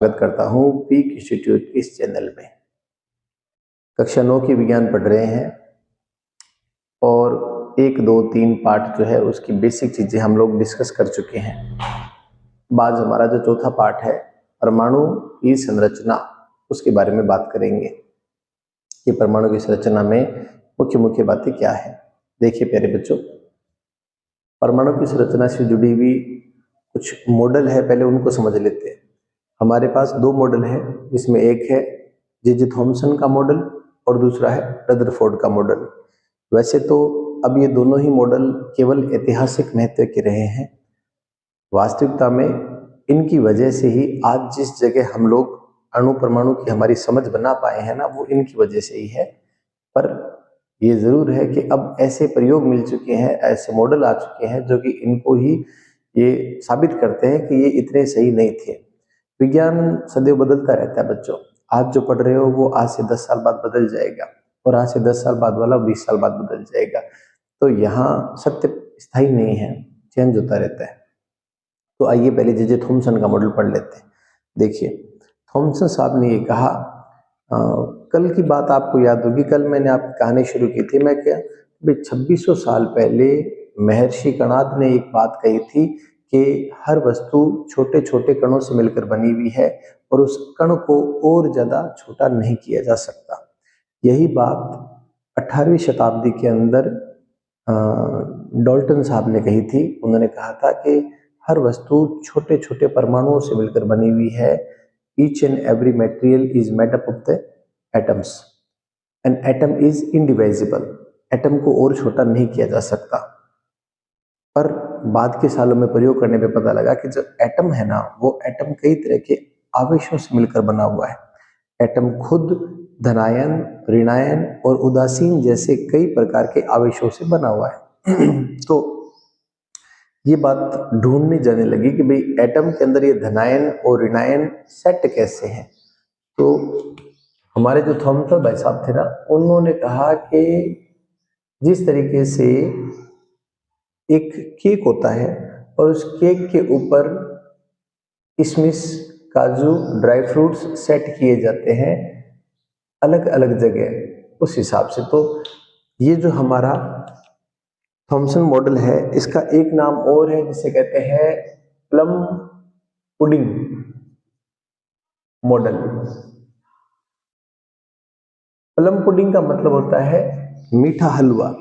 स्वागत करता हूँ पीक इंस्टीट्यूट इस चैनल में। कक्षा 9 की विज्ञान पढ़ रहे हैं और 1, 2, 3 पार्ट जो है उसकी बेसिक चीजें हम लोग डिस्कस कर चुके हैं। आज हमारा जो चौथा पार्ट है परमाणु की संरचना, उसके बारे में बात करेंगे कि परमाणु की संरचना में मुख्य मुख्य बातें क्या है। देखिए प्यारे बच्चों, परमाणु की संरचना से जुड़ी हुई कुछ मॉडल है, पहले उनको समझ लेते हैं। हमारे पास 2 मॉडल है, जिसमें एक है जे थॉमसन का मॉडल और दूसरा है रदरफोर्ड का मॉडल। वैसे तो अब ये दोनों ही मॉडल केवल ऐतिहासिक महत्व के रहे हैं। वास्तविकता में इनकी वजह से ही आज जिस जगह हम लोग अणु परमाणु की हमारी समझ बना पाए हैं ना, वो इनकी वजह से ही है। पर ये जरूर है कि अब ऐसे प्रयोग मिल चुके हैं, ऐसे मॉडल आ चुके हैं जो कि इनको ही ये साबित करते हैं कि ये इतने सही नहीं थे। विज्ञान सदैव बदलता रहता है बच्चों। आज जो पढ़ रहे हो वो आज से 10 साल बाद बदल जाएगा और आज से 10 साल बाद वाला 20 साल बाद बदल जाएगा। तो यहाँ सत्य स्थायी नहीं है, चेंज होता रहता है। तो आइए पहले जे थॉमसन का मॉडल पढ़ लेते हैं। देखिए, थॉमसन साहब ने ये कहा, कल की बात आपको याद होगी, कल मैंने आपकी कहानी शुरू की थी। मैं क्या 2600 साल पहले महर्षि कणाद ने एक बात कही थी कि हर वस्तु छोटे छोटे कणों से मिलकर बनी हुई है और उस कण को और ज्यादा छोटा नहीं किया जा सकता। यही बात 18वीं शताब्दी के अंदर डाल्टन साहब ने कही थी। उन्होंने कहा था कि हर वस्तु छोटे छोटे परमाणुओं से मिलकर बनी हुई है। Each and every material is made up of the atoms and atom is indivisible. Atom को और छोटा नहीं किया जा सकता। पर बाद के सालों में प्रयोग करने पे पता लगा कि जो एटम है ना, वो एटम कई तरह के आवेशों से मिलकर बना हुआ है। एटम खुद धनायन, ऋणायन और उदासीन जैसे कई प्रकार के आवेशों से बना हुआ है। तो ये बात ढूंढने जाने लगी कि भाई एटम के अंदर ये धनायन और ऋणायन सेट कैसे हैं। तो हमारे जो थॉमसन भाई साहब थे ना, उन्होंने कहा कि जिस तरीके से एक केक होता है और उस केक के ऊपर किशमिश, काजू, ड्राई फ्रूट्स सेट किए जाते हैं अलग अलग जगह, उस हिसाब से। तो ये जो हमारा थॉमसन मॉडल है, इसका एक नाम और है जिसे कहते हैं plum pudding model. Plum pudding का मतलब होता है मीठा हलवा।